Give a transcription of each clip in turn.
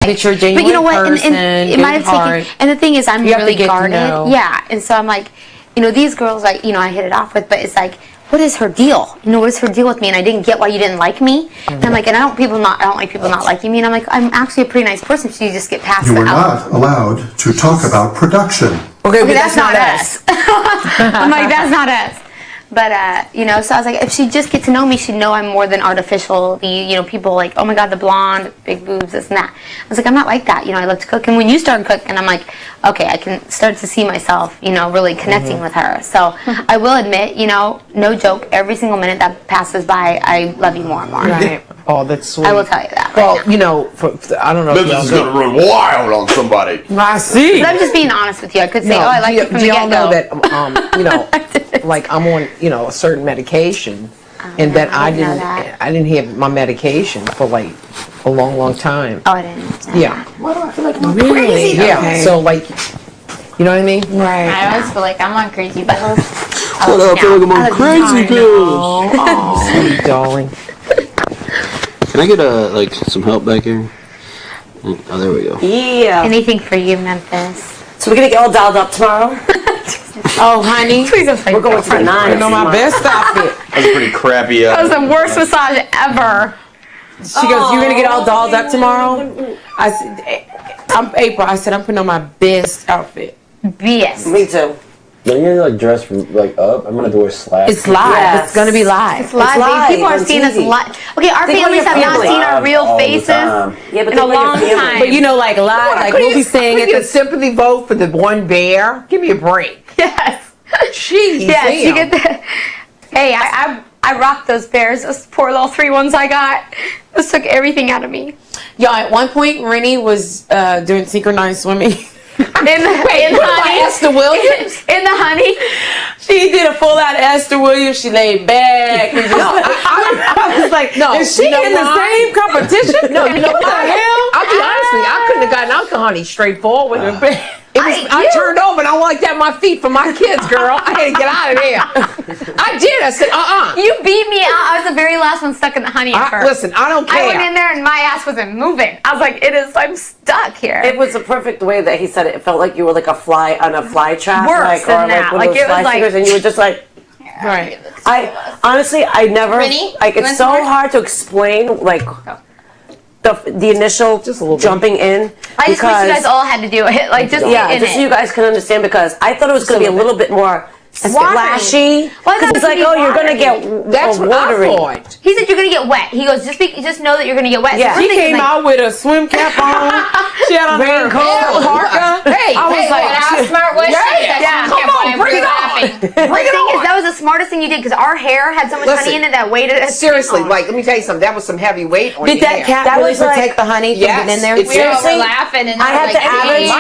That you're a genuine but you know what? person, and it might have taken. And the thing is, I'm really guarded. Yeah, and so I'm like, you know, these girls, like, you know, I hit it off with, but it's like, what is her deal? You know, what is her deal with me? And I didn't get why you didn't like me. And I'm like, and I don't like people not liking me. And I'm like, I'm actually a pretty nice person. So you just get past. You were not allowed to talk about production. Okay, that's not us. I'm like, that's not us. But, you know, so I was like, if she'd just get to know me, she'd know I'm more than artificial. You know, people like, oh my God, the blonde, big boobs, this and that. I was like, I'm not like that. You know, I love to cook. And when you started cooking, I'm like, okay, I can start to see myself, you know, really connecting with her. So I will admit, you know, no joke, every single minute that passes by, I love you more and more. Right. Oh, that's sweet. I will tell you that. Well, right now. you know, I don't know. This is going to run wild on somebody. I see. But I'm just being honest with you. I could say, I like you from the get-go. Know that, you know, like I'm on, you know, a certain medication, and that I didn't have my medication for like a long time. Oh, I didn't. Yeah. Why do I feel like I'm really? crazy? Yeah. Okay. So like, you know what I mean? Right. I always feel like I'm on crazy pills. I feel like I'm on crazy pills. Oh, sweet darling. Can I get like some help back here? Oh, there we go. Yeah. Anything for you, Memphis. So we're gonna get all dialed up tomorrow. Oh, honey, please don't say we're going to the 9. You know my best outfit. That's pretty crappy. That was the worst massage ever. She goes, "You're gonna get all dolled up tomorrow?" I said, "I'm April." I said, "I'm putting on my best outfit." Yes. Me too. Don't you like dress from like up? I'm gonna do a slap. It's live. Yes. It's gonna be live. It's live. live People are on seeing us TV. live. Okay, our Think about families your have not family. seen our real All the faces time. Yeah, but in a think about your long family. time. But you know, like live, like we'll be saying at the sympathy vote for the one bear. Give me a break. Yes. Jeez. Yes, you get that. Hey, I rocked those bears. Those poor little 3 ones I got. Those took everything out of me. Y'all, at one point, Renny was doing synchronized swimming. In honey. Esther Williams? In the honey. She did a full-out Esther Williams. She laid back. And just, I was like, no, is she in the same competition? No, you know what the hell? I'll be honest with you. I couldn't have gotten out the honey straightforward. I turned over and I like that my feet for my kids, girl. I had to get out of there. I did. I said, You beat me out. I was the very last one stuck in the honey at first. Listen, I don't care. I went in there and my ass wasn't moving. I was like, I'm stuck here. It was the perfect way that he said it. It felt like you were like a fly on a fly trap. Worse than that. Like it was like, and you were just like, right. Honestly, I never, Renny, like, it's so hard to explain, like, the initial jumping in. I just wish you guys all had to do it. Like, just get in just so it. you guys can understand, because I thought it was going to be a little bit more splashy. Well, it's like, oh, you're going to get watery. He said you're going to get wet. He goes, just know that you're going to get wet. Yeah. So She came out with a swim cap on. She had on her parka. I was like, how smart was she? Yeah. Come on, bring it on. Bring it on. That was the smartest thing you did, because our hair had so much honey in it that weighed it. Seriously, like, let me tell you something. That was some heavy weight on Did that cat really protect the honey from getting in there? We were laughing, and I had to average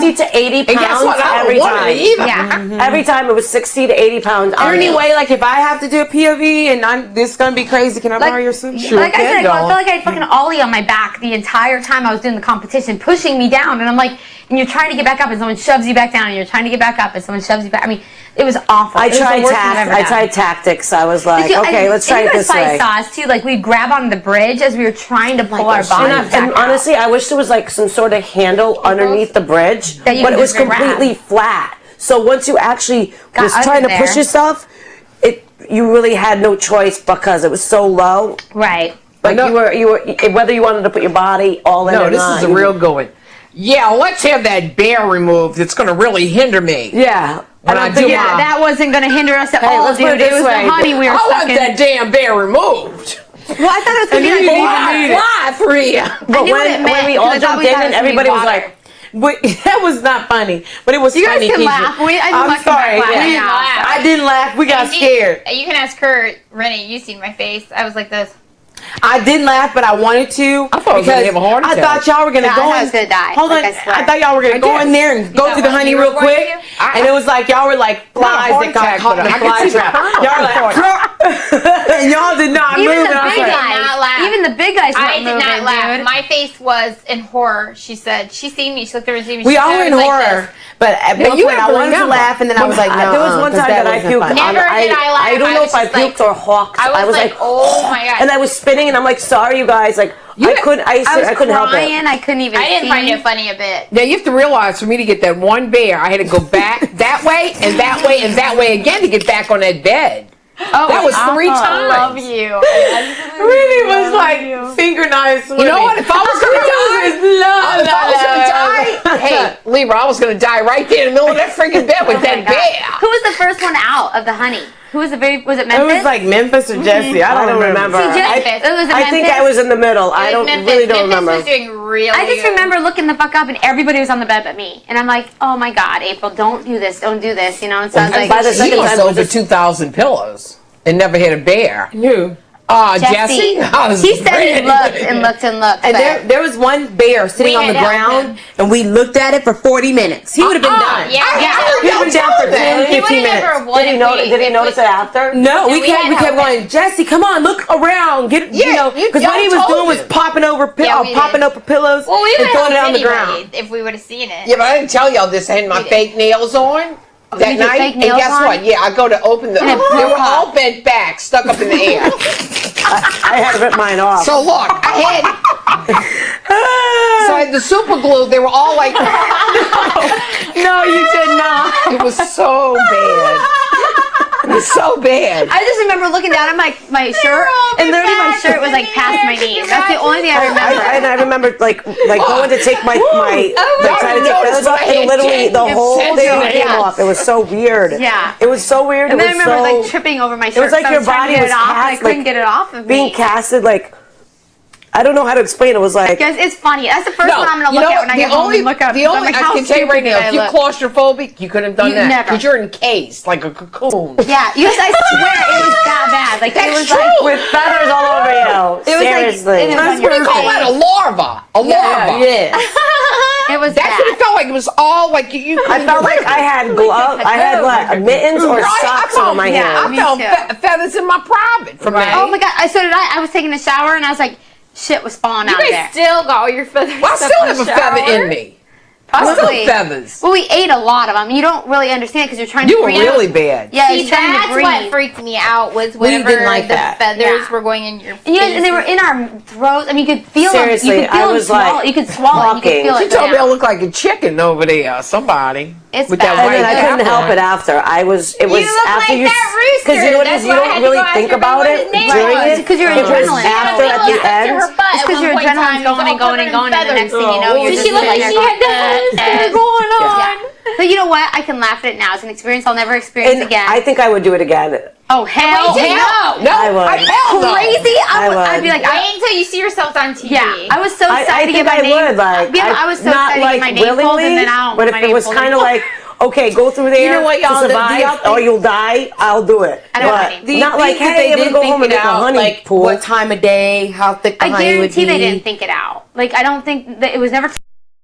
60 to 80 pounds every time. Yeah. Every time it was 60 to 80 pounds. Anyway, like, if I have to do a POV and this is going to be crazy, can I borrow your suit? Sure. Like I said, I felt like I had fucking Ollie on my back the entire time I was doing the competition, pushing me down. And I'm like, and you're trying to get back up, and someone shoves you back down, and you're trying to get back up, and someone shoves you back. I mean, it was awful. I tried tactics. I was like, okay, let's try it this way. You guys saw us too. Like, we'd grab onto the bridge as we were trying to pull our bodies back and honestly, I wish there was like some sort of handle underneath the bridge, but it was completely flat. So once you actually was trying to push yourself, you really had no choice because it was so low. Right. Like you were whether you wanted to put your body all in or not. No, this is a real going. Yeah, let's have that bear removed. It's going to really hinder me. Yeah. When I do that wasn't going to hinder us at all, dude. It was the honey we were stuck in. I want that damn bear removed. Well, I thought it was going to be like why for you? But when we all jumped in and everybody was like, that was not funny, but it was you funny. You guys can laugh. I'm sorry. I didn't laugh. We got scared. You can ask her, Renny. You seen my face? I was like this. I didn't laugh, but I wanted to. I thought I was going to have a heart attack. I thought y'all were going to go. I was going to die. Hold on. I thought y'all were going to go in there and go through the honey real quick. And it was like y'all were like flies that got caught in the fly trap. Y'all were like, And y'all did not move. Even the big did guys. not laugh. Even the big guys. I did not laugh. Dude. My face was in horror. She said she seen me. She looked over and seen me. We She all said were I in was like horror. this. But at one point I wanted to laugh, and then I was like, no. There was one time that I puked. Never did I laugh. I don't know if I puked or hawked. I was like, oh my god. And I was spinning, and I'm like, sorry, you guys. Like, I couldn't help it. I couldn't even. I didn't find it funny a bit. Now you have to realize, for me to get that one bear, I had to go back that way and that way and that way again to get back on that bed. Oh, that was 3 times. I love you. Really was like finger knives. You know what? If I was gonna die, hey, Libra, I was gonna die right there in the middle of that freaking bed with that bear. Who was the first one out of the honey? Who was was it Memphis? It was like Memphis or Jesse. I don't remember. See, I think I was in the middle. I really don't remember. Memphis was doing really I just remember looking the fuck up and everybody was on the bed but me. And I'm like, oh my God, April, don't do this, don't do this, you know? And so I was like, by the She second lost time, over 2,000 pillows and never hit a bear. You. Jesse. He said he looked and looked and looked. And there was one bear sitting on the ground, and we looked at it for 40 minutes. He would have been done. Yeah. He was down for 10, 15 minutes. Did he notice it after? No, we kept going, Jesse, come on, look around. Because what he was doing was popping over pillows and throwing it on the ground. If we would have seen it. Yeah, but I didn't tell y'all this. I had my fake nails on that night. And guess what? Yeah, I go to open the... They were all bent back, stuck up in the air. I had to rip mine off. So look, I had the super glue. They were all like... No, you did not. It was so bad. It was so bad. I just remember looking down at my shirt, and literally my shirt was like past my knees. That's the only thing I remember. And I remember like going to take my trying to take feathers off, and literally the whole thing came off. It was so weird. Yeah. It was so weird. And then I remember like tripping over my shirt. It was like your body was I couldn't get it off of me. being casted like. I don't know how to explain it. It was like... Guys, it's funny. That's the first one I'm going to look at when I get home and look up. The only, I can tell you right now, if you're claustrophobic, you couldn't have done that. Never. Because you're encased like a cocoon. Yeah, I swear it was that bad. Like, it was like... With feathers all over you. It was seriously. like... What do you call that? A larva. A larva. Yeah. It was That's what it felt like. It was all like you. I felt like I had gloves. I had like mittens or socks on my hands. I felt feathers in my private from that. Oh my God. So did I. I was taking a shower and I was like, shit was falling out of there. You guys still got all your feathers. Well, I still have a feather in me. Probably. I still have feathers. Well, we ate a lot of them. You don't really understand because you're trying to You were breathe. really bad. Yeah, See, you're trying to that's breathe. what freaked me out was whenever didn't like the that. feathers were going in your face. And they were in our throats. I mean, you could feel Seriously, them. You could feel I them was swallow. like You could swallow it. You could feel She it. told me I look like a chicken over there. Somebody. It's with bad. that And white then I couldn't apple. help it after. It was You look after like you that rooster. because you know what it is, you don't really think about it during it. Because your It was adrenaline. after at the end. It's because your adrenaline's going and going and going, and the next thing you know, you're just She looked like sitting she there had going, the going on. But you know what? I can laugh at it now. It's an experience I'll never experience And again. I think I would do it again. Oh hell no! No, I would. hell no. Crazy! I'd be like, Wait until you see yourself on TV. yeah. I was so I excited to think get my I name. would I was so not excited to like get my name pulled, and then I'll. but if it was kind of like, okay, go through there You know what, y'all, to survive, or you'll die, I'll do it. I don't But want to. not like, hey, I'm gonna go home and make a honey like pool. What time of day, how thick the I honey would guarantee be. they didn't think it out. Like I don't think that it was never.